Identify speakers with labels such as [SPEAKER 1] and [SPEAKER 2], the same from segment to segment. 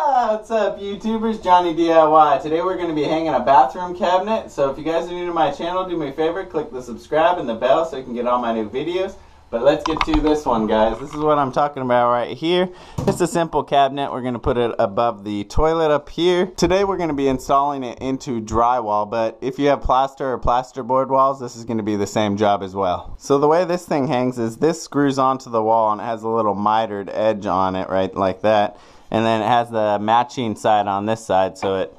[SPEAKER 1] What's up, YouTubers? Johnny DIY. Today we're going to be hanging a bathroom cabinet. So if you guys are new to my channel, do me a favor, click the subscribe and the bell so you can get all my new videos. But let's get to this one, guys. This is what I'm talking about right here. It's a simple cabinet. We're going to put it above the toilet up here. Today we're going to be installing it into drywall, but if you have plaster or plasterboard walls, this is going to be the same job as well. So the way this thing hangs is this screws onto the wall and it has a little mitered edge on it, right, like that. And then it has the matching side on this side, so it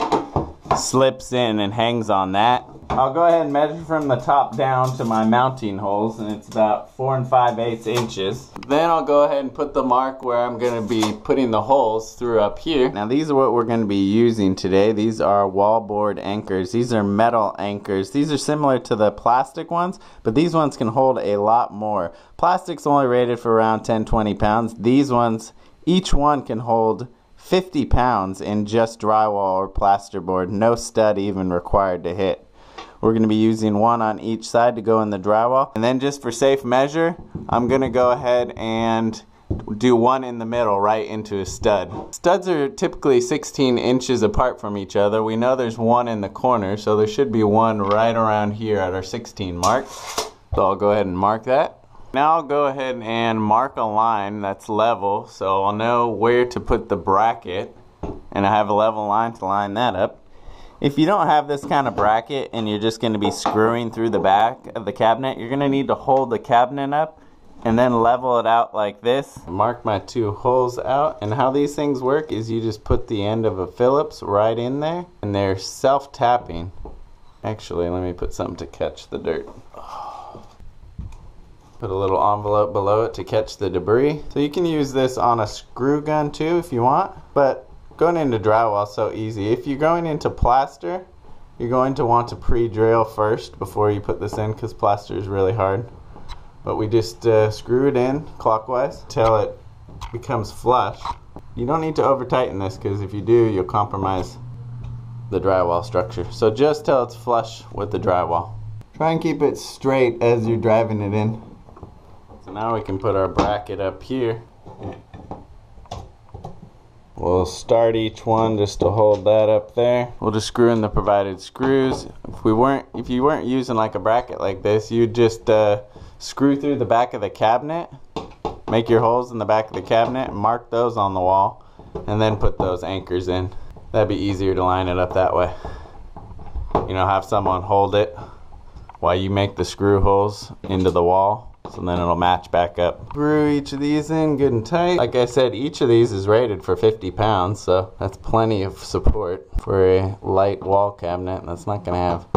[SPEAKER 1] slips in and hangs on that. I'll go ahead and measure from the top down to my mounting holes, and it's about 4 5/8 inches. Then I'll go ahead and put the mark where I'm going to be putting the holes through up here. Now these are what we're going to be using today. These are wallboard anchors. These are metal anchors. These are similar to the plastic ones, but these ones can hold a lot more. Plastic's only rated for around 10-20 pounds. These ones, each one can hold 50 pounds in just drywall or plasterboard. No stud even required to hit. We're going to be using one on each side to go in the drywall. And then just for safe measure, I'm going to go ahead and do one in the middle right into a stud. Studs are typically 16 inches apart from each other. We know there's one in the corner, so there should be one right around here at our 16 mark. So I'll go ahead and mark that. Now I'll go ahead and mark a line that's level, so I'll know where to put the bracket, and I have a level line to line that up. If you don't have this kind of bracket and you're just going to be screwing through the back of the cabinet, you're going to need to hold the cabinet up and then level it out like this. Mark my 2 holes out, and how these things work is you just put the end of a Phillips right in there, and they're self-tapping. Actually, let me put something to catch the dirt. Put a little envelope below it to catch the debris. So you can use this on a screw gun too if you want, but going into drywall is so easy. If you're going into plaster, you're going to want to pre-drill first before you put this in, because plaster is really hard. But we just screw it in clockwise till it becomes flush. You don't need to over tighten this, because if you do, you'll compromise the drywall structure. So just till it's flush with the drywall. Try and keep it straight as you're driving it in. So now we can put our bracket up here. We'll start each one just to hold that up there. We'll just screw in the provided screws. If you weren't using like a bracket like this, you'd just screw through the back of the cabinet, make your holes in the back of the cabinet, and mark those on the wall, and then put those anchors in. That'd be easier to line it up that way. You know, have someone hold it while you make the screw holes into the wall. So then it'll match back up. Screw each of these in good and tight. Like I said, each of these is rated for 50 pounds, so that's plenty of support for a light wall cabinet. That's not going to have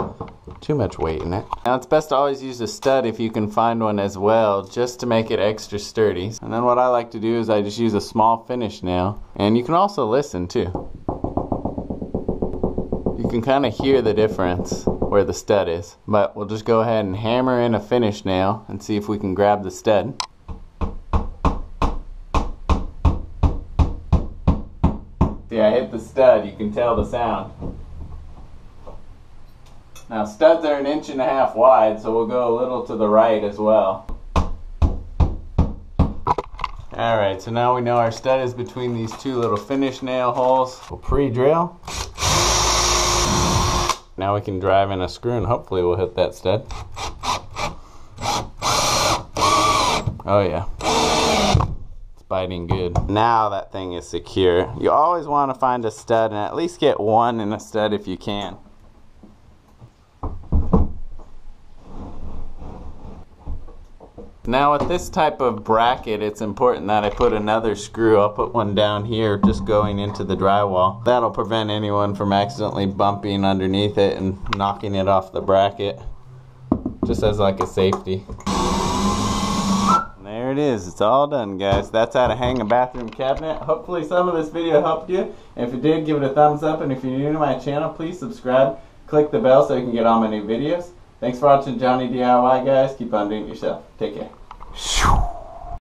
[SPEAKER 1] too much weight in it. Now it's best to always use a stud if you can find one as well, just to make it extra sturdy. And then what I like to do is I just use a small finish nail. And you can also listen too. You can kind of hear the difference where the stud is, but we'll just go ahead and hammer in a finish nail and see if we can grab the stud. See, I hit the stud. You can tell the sound. Now studs are 1.5 inches wide, so we'll go a little to the right as well. Alright, so now we know our stud is between these 2 little finish nail holes. We'll pre-drill. Now we can drive in a screw and hopefully we'll hit that stud. Oh yeah. It's biting good. Now that thing is secure. You always want to find a stud and at least get one in a stud if you can. Now with this type of bracket, it's important that I put another screw. I'll put one down here just going into the drywall. That'll prevent anyone from accidentally bumping underneath it and knocking it off the bracket. Just as like a safety. And there it is. It's all done, guys. That's how to hang a bathroom cabinet. Hopefully some of this video helped you. If it did, give it a thumbs up. And if you're new to my channel, please subscribe. Click the bell so you can get all my new videos. Thanks for watching Johnny DIY, guys. Keep on doing it yourself. Take care.